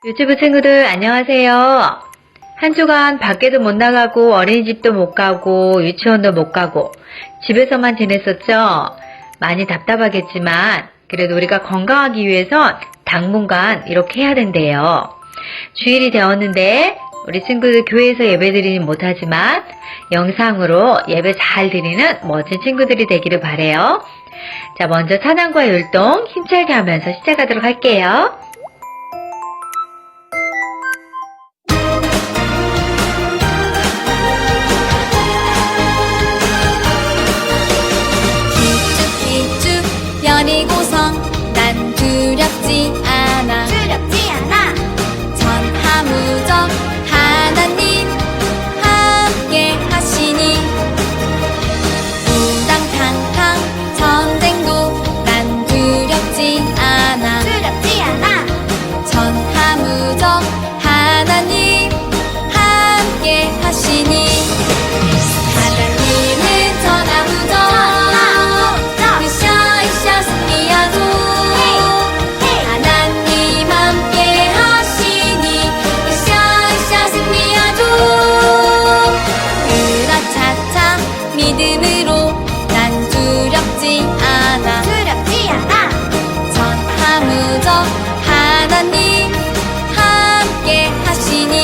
유튜브 친구들 안녕하세요. 한 주간 밖에도 못 나가고 어린이집도 못 가고 유치원도 못 가고 집에서만 지냈었죠. 많이 답답하겠지만 그래도 우리가 건강하기 위해선 당분간 이렇게 해야 된대요. 주일이 되었는데 우리 친구들 교회에서 예배드리진 못하지만 영상으로 예배 잘 드리는 멋진 친구들이 되기를 바래요. 자, 먼저 찬양과 율동 힘차게 하면서 시작하도록 할게요. 연이고성 난 두렵지 않아 전하무적 하나님 함께 하시니 우당탕탕 전쟁도 난 두렵지 않아 전하무적 하나님 함께 하시니 하나님은 전하무적 하나님 함께 하시니 으쌰으쌰 승리하죠. 으라차차 믿음으로 난 두렵지 않아 전하무적 하나님 함께 하시니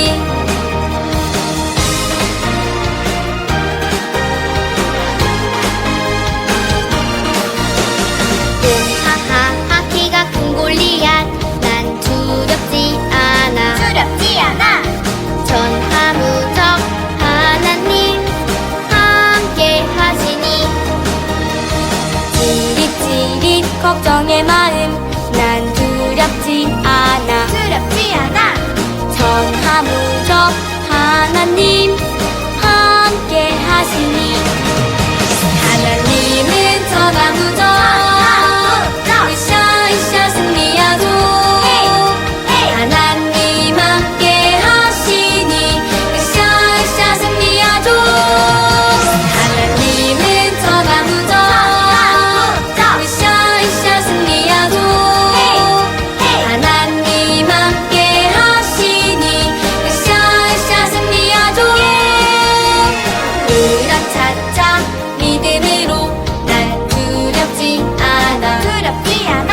하하하 키가 큰 골리앗 난 두렵지 않아 전하무적 하나님 함께 하시니 찌릿찌릿 걱정의 마음 난 두렵지 않아 전하무적 하나님 함께 하시니 하나님은 전하무적 으쌰으쌰 승리하죠. 하나님 함께 하시니 으쌰으쌰 승리하죠. 하나님은 전하무적 으쌰으쌰 승리하죠. 하나님 함께 하시니 으쌰으쌰 승리하죠. 으라차차 믿음으로 난 두렵지 않아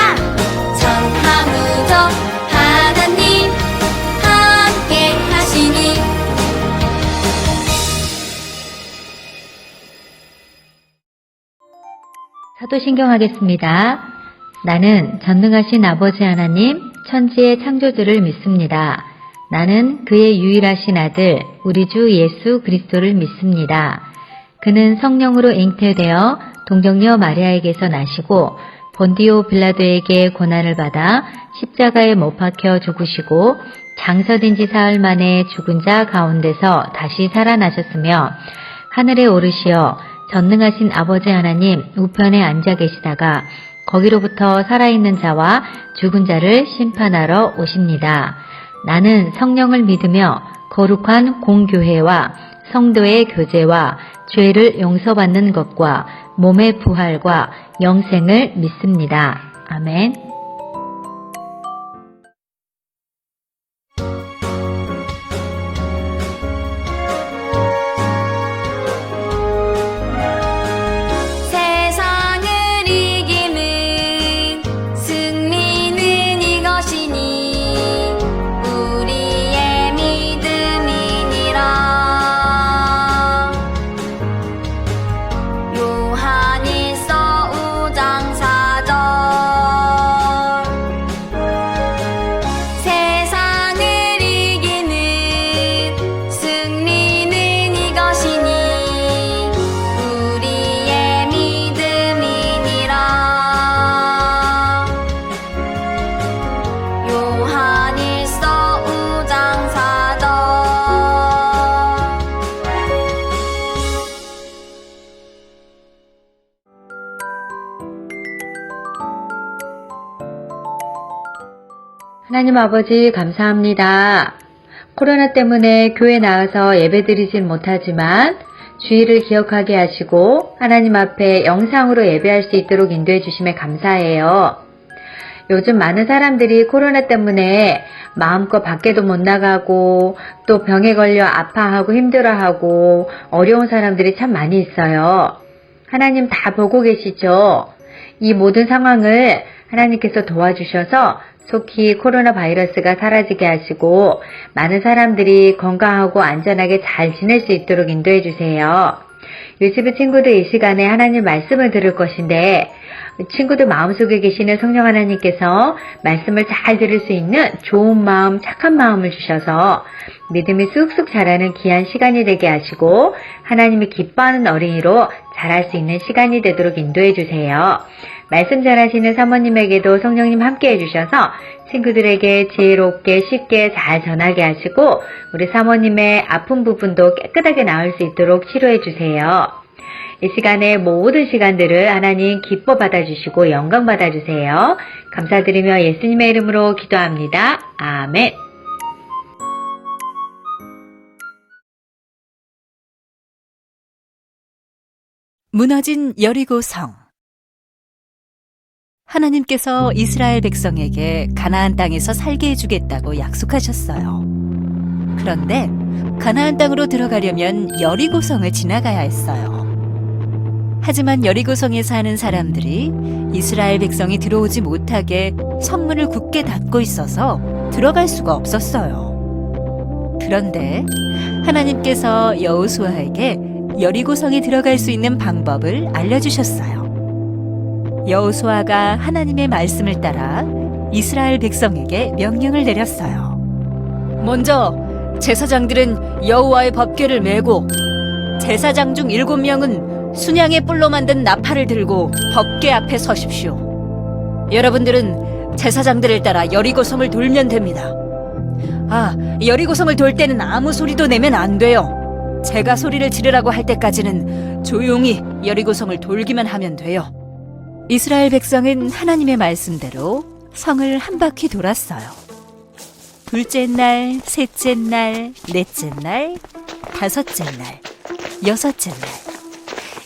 전하무적 하나님 함께 하시니 사도신경 하겠습니다. 나는 전능하신 아버지 하나님 천지의 창조주를 믿습니다. 나는 그의 유일하신 아들 우리 주 예수 그리스도를 믿습니다. 그는 성령으로 잉태되어 동정녀 마리아에게서 나시고 본디오 빌라도에게 고난을 받아 십자가에 못 박혀 죽으시고 장사된 지 사흘 만에 죽은 자 가운데서 다시 살아나셨으며 하늘에 오르시어 전능하신 아버지 하나님 우편에 앉아 계시다가 거기로부터 살아있는 자와 죽은 자를 심판하러 오십니다. 나는 성령을 믿으며 거룩한 공교회와 성도의 교제와 죄를 용서받는 것과 몸의 부활과 영생을 믿습니다. 아멘. 세상을 이기는 승리는 이것이니 우리의 믿음이니라. 요한일서 5장 4절 세상을 이기는 승리는 이것이니 우리의 믿음이니라. 요한일서 5장 4절 하나님 아버지 감사합니다. 코로나 때문에 교회 나와서 예배드리진 못하지만 주의를 기억하게 하시고 하나님 앞에 영상으로 예배할 수 있도록 인도해 주심에 감사해요. 요즘 많은 사람들이 코로나 때문에 마음껏 밖에도 못 나가고 또 병에 걸려 아파하고 힘들어하고 어려운 사람들이 참 많이 있어요. 하나님 다 보고 계시죠? 이 모든 상황을 하나님께서 도와주셔서 속히 코로나 바이러스가 사라지게 하시고 많은 사람들이 건강하고 안전하게 잘 지낼 수 있도록 인도해 주세요. 유치부 친구들 이 시간에 하나님 말씀을 들을 것인데 친구들 마음속에 계시는 성령 하나님께서 말씀을 잘 들을 수 있는 좋은 마음, 착한 마음을 주셔서 믿음이 쑥쑥 자라는 귀한 시간이 되게 하시고 하나님이 기뻐하는 어린이로 자랄 수 있는 시간이 되도록 인도해 주세요. 말씀 잘하시는 사모님에게도 성령님 함께 해주셔서 친구들에게 지혜롭게 쉽게 잘 전하게 하시고 우리 사모님의 아픈 부분도 깨끗하게 나을 수 있도록 치료해 주세요. 이 시간에 모든 시간들을 하나님 기뻐 받아주시고 영광 받아주세요. 감사드리며 예수님의 이름으로 기도합니다. 아멘. 무너진 여리고 성. 하나님께서 이스라엘 백성에게 가나안 땅에서 살게 해주겠다고 약속하셨어요. 그런데 가나안 땅으로 들어가려면 여리고 성을 지나가야 했어요. 하지만 여리고 성에 사는 사람들이 이스라엘 백성이 들어오지 못하게 성문을 굳게 닫고 있어서 들어갈 수가 없었어요. 그런데 하나님께서 여호수아에게 여리고 성에 들어갈 수 있는 방법을 알려주셨어요. 여호수아가 하나님의 말씀을 따라 이스라엘 백성에게 명령을 내렸어요. 먼저 제사장들은 여호와의 법궤를 메고 제사장 중 7명은 순양의 뿔로 만든 나팔을 들고 법궤 앞에 서십시오. 여러분들은 제사장들을 따라 여리고성을 돌면 됩니다. 여리고성을 돌 때는 아무 소리도 내면 안 돼요. 제가 소리를 지르라고 할 때까지는 조용히 여리고성을 돌기만 하면 돼요. 이스라엘 백성은 하나님의 말씀대로 성을 한 바퀴 돌았어요. 둘째 날, 셋째 날, 넷째 날, 다섯째 날, 여섯째 날.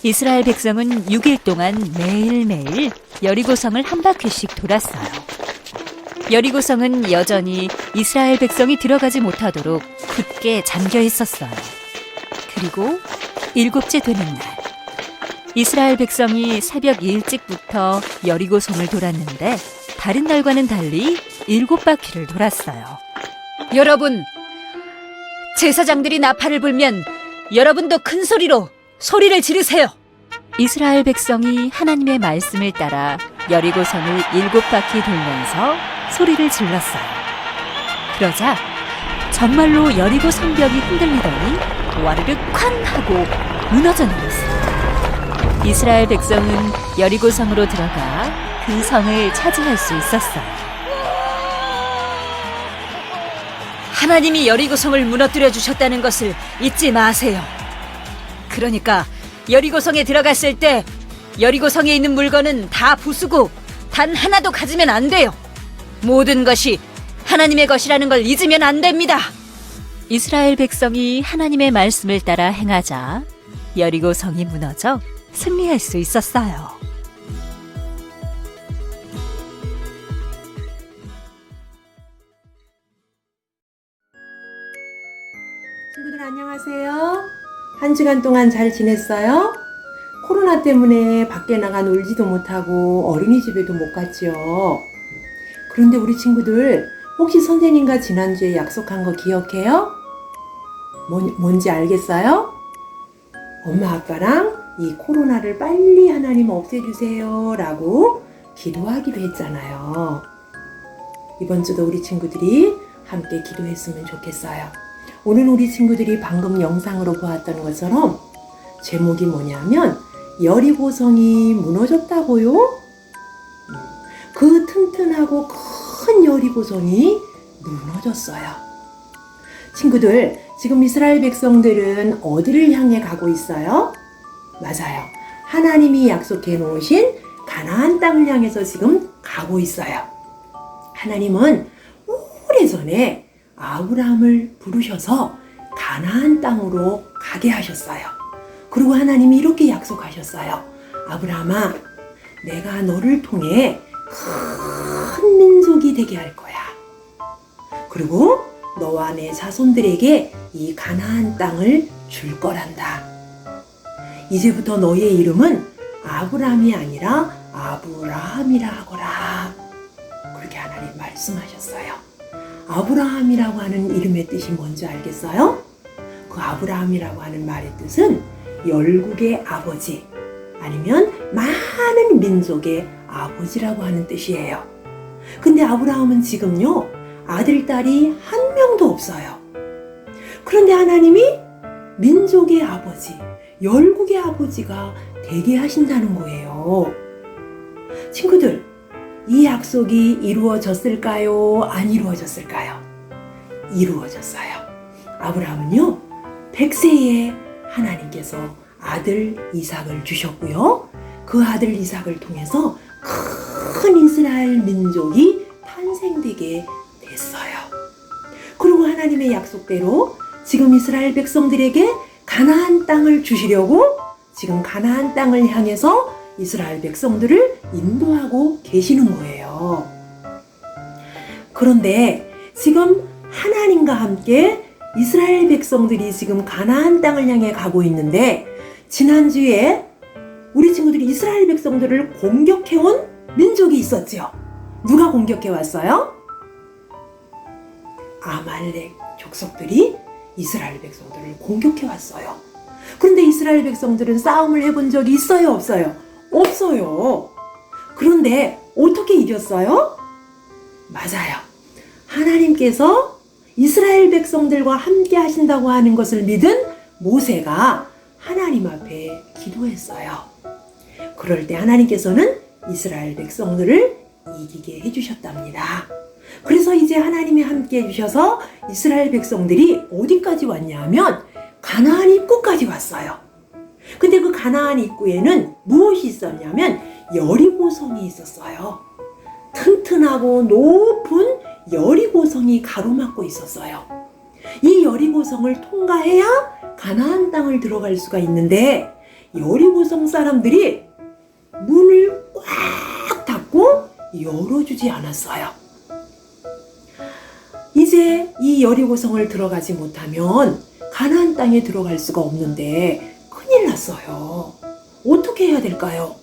이스라엘 백성은 6일 동안 매일매일 여리고성을 한 바퀴씩 돌았어요. 여리고성은 여전히 이스라엘 백성이 들어가지 못하도록 굳게 잠겨 있었어요. 그리고 7째 되는 날, 이스라엘 백성이 새벽 일찍부터 여리고성을 돌았는데 다른 날과는 달리 7바퀴를 돌았어요. 여러분, 제사장들이 나팔을 불면 여러분도 큰 소리로 소리를 지르세요. 이스라엘 백성이 하나님의 말씀을 따라 여리고성을 7바퀴 돌면서 소리를 질렀어요. 그러자 정말로 여리고 성벽이 흔들리더니 와르르 쾅 하고 무너져 내렸어요. 이스라엘 백성은 여리고 성으로 들어가 그 성을 차지할 수 있었어요. 하나님이 여리고 성을 무너뜨려 주셨다는 것을 잊지 마세요. 그러니까 여리고 성에 들어갔을 때 여리고 성에 있는 물건은 다 부수고 단 하나도 가지면 안 돼요. 모든 것이 하나님의 것이라는 걸 잊으면 안 됩니다. 이스라엘 백성이 하나님의 말씀을 따라 행하자 여리고 성이 무너져 승리할 수 있었어요. 친구들 안녕하세요. 한 주간 동안 잘 지냈어요? 코로나 때문에 밖에 나가 놀지도 못하고 어린이집에도 못 갔지요. 그런데 우리 친구들 혹시 선생님과 지난주에 약속한 거 기억해요? 뭔지 알겠어요? 엄마 아빠랑 이 코로나를 빨리 하나님 없애주세요 라고 기도하기로 했잖아요. 이번 주도 우리 친구들이 함께 기도했으면 좋겠어요. 오늘 우리 친구들이 방금 영상으로 보았던 것처럼 제목이 뭐냐면 여리고성이 무너졌다고요? 그 튼튼하고 큰 여리고성이 무너졌어요. 친구들, 지금 이스라엘 백성들은 어디를 향해 가고 있어요? 맞아요. 하나님이 약속해 놓으신 가나안 땅을 향해서 지금 가고 있어요. 하나님은 오래전에 아브라함을 부르셔서 가나안 땅으로 가게 하셨어요. 그리고 하나님이 이렇게 약속하셨어요. 아브라함아, 내가 너를 통해 큰 백성이 되게 할 거야. 그리고 너와 내 자손들에게 이 가나안 땅을 줄 거란다. 이제부터 너의 이름은 아브람이 아니라 아브라함이라 하거라. 그렇게 하나님 말씀하셨어요. 아브라함이라고 하는 이름의 뜻이 뭔지 알겠어요? 그 아브라함이라고 하는 말의 뜻은 열국의 아버지, 아니면 많은 민족의 아버지라고 하는 뜻이에요. 근데 아브라함은 지금요, 아들, 딸이 한 명도 없어요. 그런데 하나님이 민족의 아버지, 열국의 아버지가 되게 하신다는 거예요. 친구들, 이 약속이 이루어졌을까요? 안 이루어졌을까요? 이루어졌어요. 아브라함은요, 100세에 하나님께서 아들 이삭을 주셨고요. 그 아들 이삭을 통해서 큰 이스라엘 민족이 탄생되게 됐어요. 그리고 하나님의 약속대로 지금 이스라엘 백성들에게 가나안 땅을 주시려고 지금 가나안 땅을 향해서 이스라엘 백성들을 인도하고 계시는 거예요. 그런데 지금 하나님과 함께 이스라엘 백성들이 지금 가나안 땅을 향해 가고 있는데, 지난주에 우리 친구들이 이스라엘 백성들을 공격해온 민족이 있었죠. 누가 공격해 왔어요? 아말렉 족속들이 이스라엘 백성들을 공격해 왔어요. 그런데 이스라엘 백성들은 싸움을 해본 적이 있어요, 없어요? 없어요. 그런데 어떻게 이겼어요? 맞아요. 하나님께서 이스라엘 백성들과 함께 하신다고 하는 것을 믿은 모세가 하나님 앞에 기도했어요. 그럴 때 하나님께서는 이스라엘 백성들을 이기게 해주셨답니다. 그래서 이제 하나님이 함께 해주셔서 이스라엘 백성들이 어디까지 왔냐 하면 가나안 입구까지 왔어요. 근데 그 가나안 입구에는 무엇이 있었냐면 여리고성이 있었어요. 튼튼하고 높은 여리고성이 가로막고 있었어요. 이 여리고성을 통과해야 가나안 땅을 들어갈 수가 있는데, 여리고성 사람들이 문을 꽉 닫고 열어주지 않았어요. 이제 이 여리고성을 들어가지 못하면 가나안 땅에 들어갈 수가 없는데 큰일 났어요. 어떻게 해야 될까요?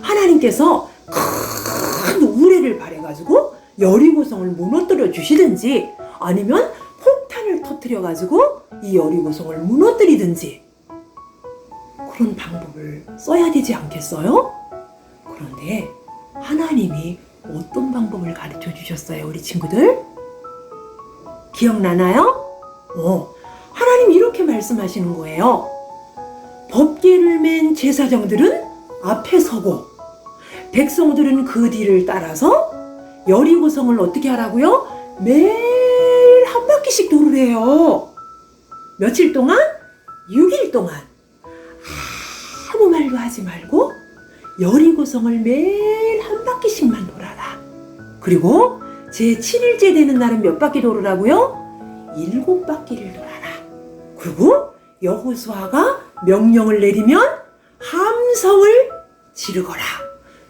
하나님께서 큰 우레를 발해가지고 여리고성을 무너뜨려 주시든지, 아니면 폭탄을 터뜨려가지고 이 여리고성을 무너뜨리든지, 그런 방법을 써야 되지 않겠어요? 그런데 하나님이 어떤 방법을 가르쳐 주셨어요, 우리 친구들? 기억나나요? 하나님 이렇게 말씀하시는 거예요. 법궤를 맨 제사장들은 앞에 서고 백성들은 그 뒤를 따라서 여리고성을 어떻게 하라고요? 매일 한 바퀴씩 도르래요. 며칠 동안? 6일 동안. 아무 말도 하지 말고 여리고성을 매일 한 바퀴씩만 돌아라. 그리고 제 7일째 되는 날은 몇 바퀴 도르라고요? 7바퀴를 돌아라. 그리고 여호수아가 명령을 내리면 함성을 지르거라.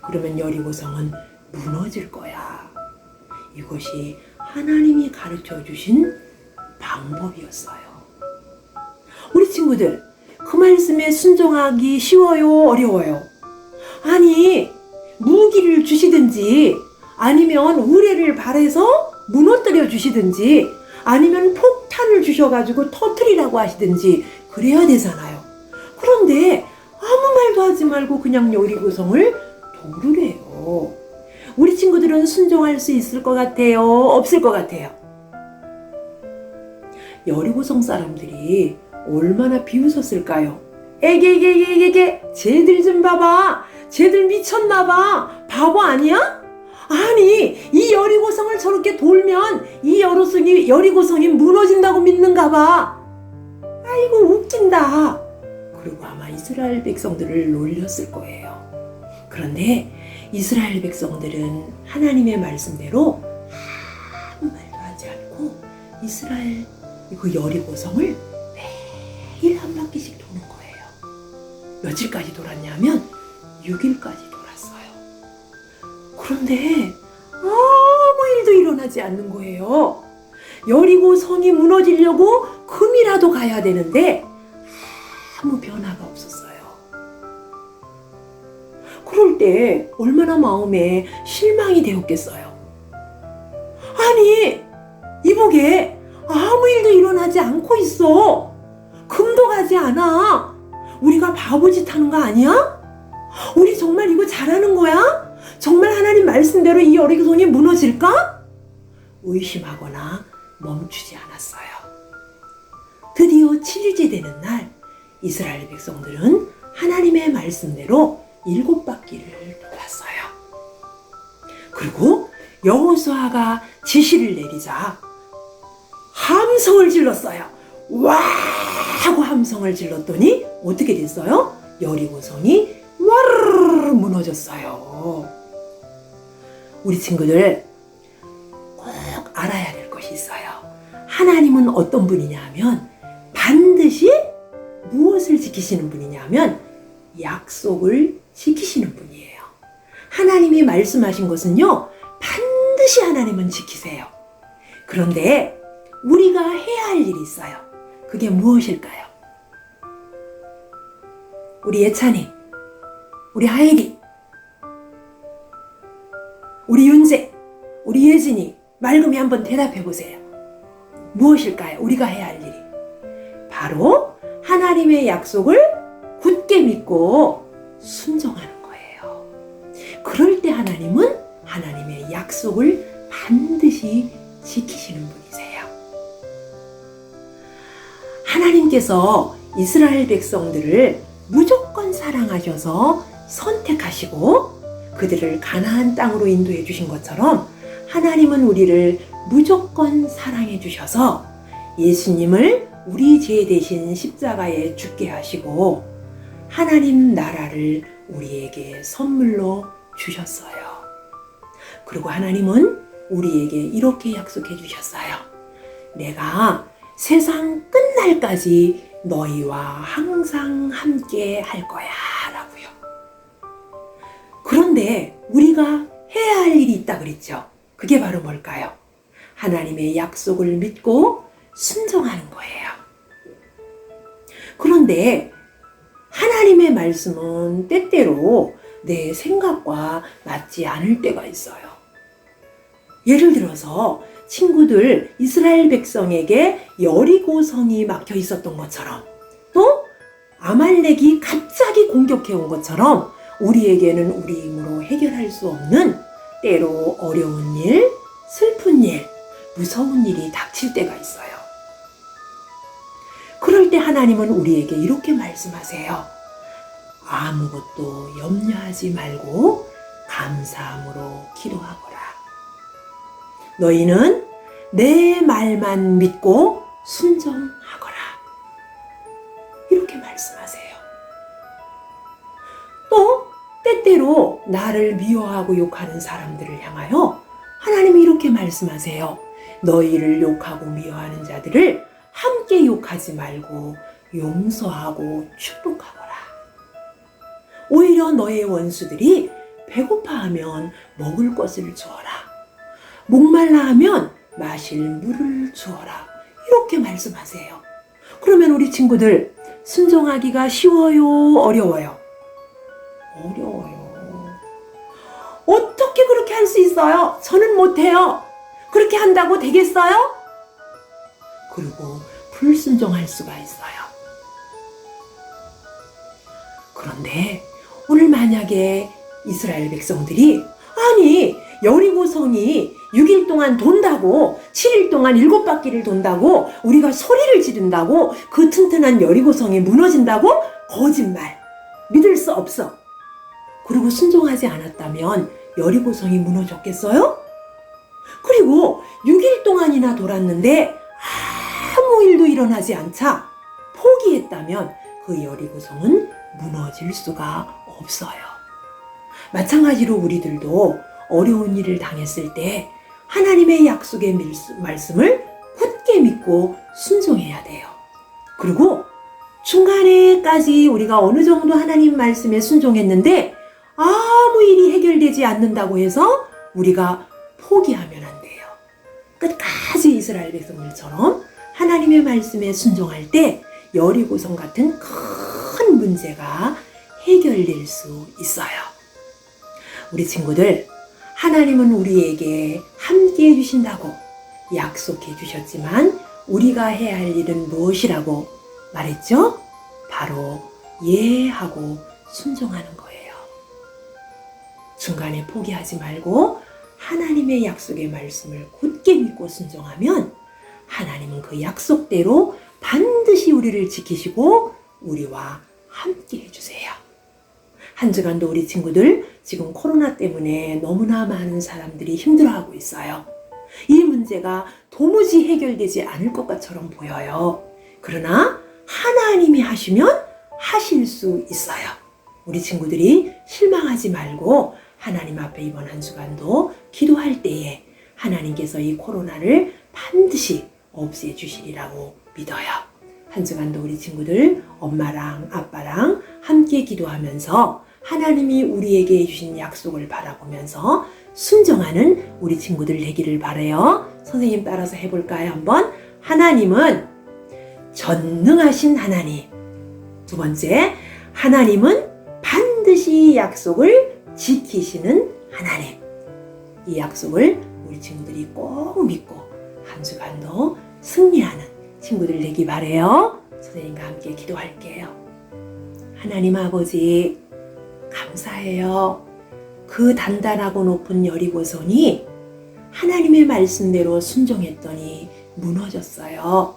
그러면 여리고성은 무너질 거야. 이것이 하나님이 가르쳐 주신 방법이었어요. 우리 친구들, 그 말씀에 순종하기 쉬워요, 어려워요? 아니, 무기를 주시든지, 아니면 우레를 발해서 무너뜨려 주시든지, 아니면 폭탄을 주셔가지고 터뜨리라고 하시든지 그래야 되잖아요. 그런데 아무 말도 하지 말고 그냥 여리고성을 도르래요. 우리 친구들은 순종할 수 있을 것 같아요? 없을 것 같아요? 여리고성 사람들이 얼마나 비웃었을까요? 에게 쟤들 좀 봐봐. 쟤들 미쳤나봐. 바보 아니야? 아니, 이 여리고성을 저렇게 돌면 이 여리고성이 무너진다고 믿는가 봐. 아이고 웃긴다. 그리고 아마 이스라엘 백성들을 놀렸을 거예요. 그런데 이스라엘 백성들은 하나님의 말씀대로 아무 말도 하지 않고 이스라엘 그 여리고성을 매일 한 바퀴씩 도는 거예요. 며칠까지 돌았냐면 6일까지 돌았어요. 그런데 아무 일도 일어나지 않는 거예요. 여리고 성이 무너지려고 금이라도 가야 되는데 아무 변화가 없었어요. 그럴 때 얼마나 마음에 실망이 되었겠어요. 아니, 이복에 아무 일도 일어나지 않고 있어. 금도 가지 않아. 우리가 바보짓 하는 거 아니야? 우리 정말 이거 잘하는 거야? 정말 하나님 말씀대로 이 여리고성이 무너질까? 의심하거나 멈추지 않았어요. 드디어 7일째 되는 날 이스라엘 백성들은 하나님의 말씀대로 7바퀴를 돌았어요. 그리고 여호수아가 지시를 내리자 함성을 질렀어요. 와! 하고 함성을 질렀더니 어떻게 됐어요? 여리고성이 와르르 무너졌어요. 우리 친구들 꼭 알아야 될 것이 있어요. 하나님은 어떤 분이냐 하면 반드시 무엇을 지키시는 분이냐 하면 약속을 지키시는 분이에요. 하나님이 말씀하신 것은요, 반드시 하나님은 지키세요. 그런데 우리가 해야 할 일이 있어요. 그게 무엇일까요? 우리 예찬이, 우리 하예리, 우리 윤재, 우리 예진이 맑음이 한번 대답해 보세요. 무엇일까요? 우리가 해야 할 일이. 바로 하나님의 약속을 굳게 믿고 순종하는 거예요. 그럴 때 하나님은 하나님의 약속을 반드시 지키시는 분이세요. 하나님께서 이스라엘 백성들을 무조건 사랑하셔서 선택하시고 그들을 가나안 땅으로 인도해 주신 것처럼 하나님은 우리를 무조건 사랑해 주셔서 예수님을 우리 죄 대신 십자가에 죽게 하시고 하나님 나라를 우리에게 선물로 주셨어요. 그리고 하나님은 우리에게 이렇게 약속해 주셨어요. 내가 세상 끝날까지 너희와 항상 함께 할 거야 라고요. 그런데 우리가 해야 할 일이 있다 그랬죠. 그게 바로 뭘까요? 하나님의 약속을 믿고 순종하는 거예요. 그런데 하나님의 말씀은 때때로 내 생각과 맞지 않을 때가 있어요. 예를 들어서 친구들 이스라엘 백성에게 여리고성이 막혀 있었던 것처럼 또 아말렉이 갑자기 공격해 온 것처럼 우리에게는 우리 힘으로 해결할 수 없는 때로 어려운 일, 슬픈 일, 무서운 일이 닥칠 때가 있어요. 그럴 때 하나님은 우리에게 이렇게 말씀하세요. 아무것도 염려하지 말고 감사함으로 기도하거라. 너희는 내 말만 믿고 순종하거라. 이렇게 말씀하세요. 또 때때로 나를 미워하고 욕하는 사람들을 향하여 하나님이 이렇게 말씀하세요. 너희를 욕하고 미워하는 자들을 함께 욕하지 말고 용서하고 축복하거라. 오히려 너의 원수들이 배고파하면 먹을 것을 주어라. 목말라 하면 마실 물을 주어라. 이렇게 말씀하세요. 그러면 우리 친구들 순종하기가 쉬워요? 어려워요? 어려워요. 어떻게 그렇게 할 수 있어요? 저는 못해요. 그렇게 한다고 되겠어요? 그리고 불순종할 수가 있어요. 그런데 오늘 만약에 이스라엘 백성들이 아니 여리고성이 6일 동안 돈다고 7일 동안 7바퀴를 돈다고 우리가 소리를 지른다고 그 튼튼한 여리고성이 무너진다고? 거짓말. 믿을 수 없어. 그리고 순종하지 않았다면 여리고성이 무너졌겠어요? 그리고 6일 동안이나 돌았는데 아무 일도 일어나지 않자 포기했다면 그 여리고성은 무너질 수가 없어요. 마찬가지로 우리들도 어려운 일을 당했을 때 하나님의 약속의 말씀을 굳게 믿고 순종해야 돼요. 그리고 중간에까지 우리가 어느 정도 하나님 말씀에 순종했는데 아무 일이 해결되지 않는다고 해서 우리가 포기하면 안 돼요. 끝까지 이스라엘 백성들처럼 하나님의 말씀에 순종할 때 여리고성 같은 큰 문제가 해결될 수 있어요. 우리 친구들, 하나님은 우리에게 함께 해주신다고 약속해 주셨지만 우리가 해야 할 일은 무엇이라고 말했죠? 바로 예하고 순종하는 거예요. 중간에 포기하지 말고 하나님의 약속의 말씀을 굳게 믿고 순종하면 하나님은 그 약속대로 반드시 우리를 지키시고 우리와 함께 해주세요. 한 주간도 우리 친구들 지금 코로나 때문에 너무나 많은 사람들이 힘들어하고 있어요. 이 문제가 도무지 해결되지 않을 것처럼 보여요. 그러나 하나님이 하시면 하실 수 있어요. 우리 친구들이 실망하지 말고 하나님 앞에 이번 한 주간도 기도할 때에 하나님께서 이 코로나를 반드시 없애주시리라고 믿어요. 한 주간도 우리 친구들 엄마랑 아빠랑 함께 기도하면서 하나님이 우리에게 해주신 약속을 바라보면서 순종하는 우리 친구들 되기를 바라요. 선생님 따라서 해볼까요? 한번. 하나님은 전능하신 하나님. 두 번째, 하나님은 반드시 약속을 지키시는 하나님. 이 약속을 우리 친구들이 꼭 믿고 한 주간도 승리하는 친구들 되기 바라요. 선생님과 함께 기도할게요. 하나님 아버지, 감사해요. 그 단단하고 높은 여리고선이 하나님의 말씀대로 순종했더니 무너졌어요.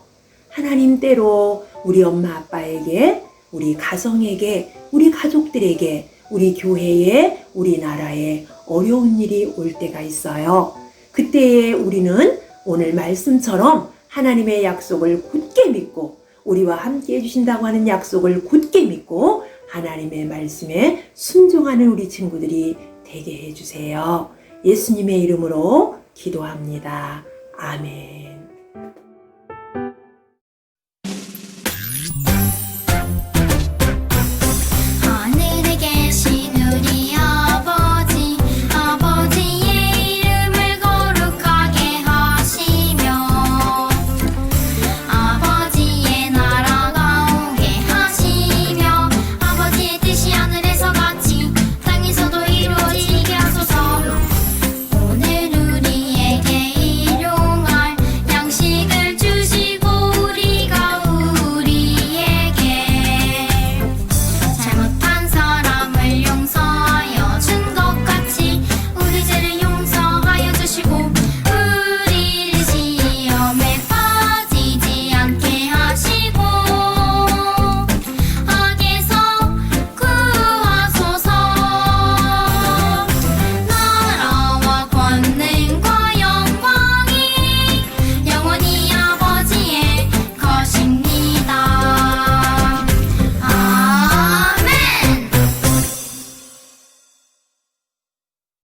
하나님 때로 우리 엄마 아빠에게, 우리 가정에게, 우리 가족들에게, 우리 교회에, 우리나라에 어려운 일이 올 때가 있어요. 그때에 우리는 오늘 말씀처럼 하나님의 약속을 굳게 믿고 우리와 함께 해주신다고 하는 약속을 굳게 믿고 하나님의 말씀에 순종하는 우리 친구들이 되게 해주세요. 예수님의 이름으로 기도합니다. 아멘.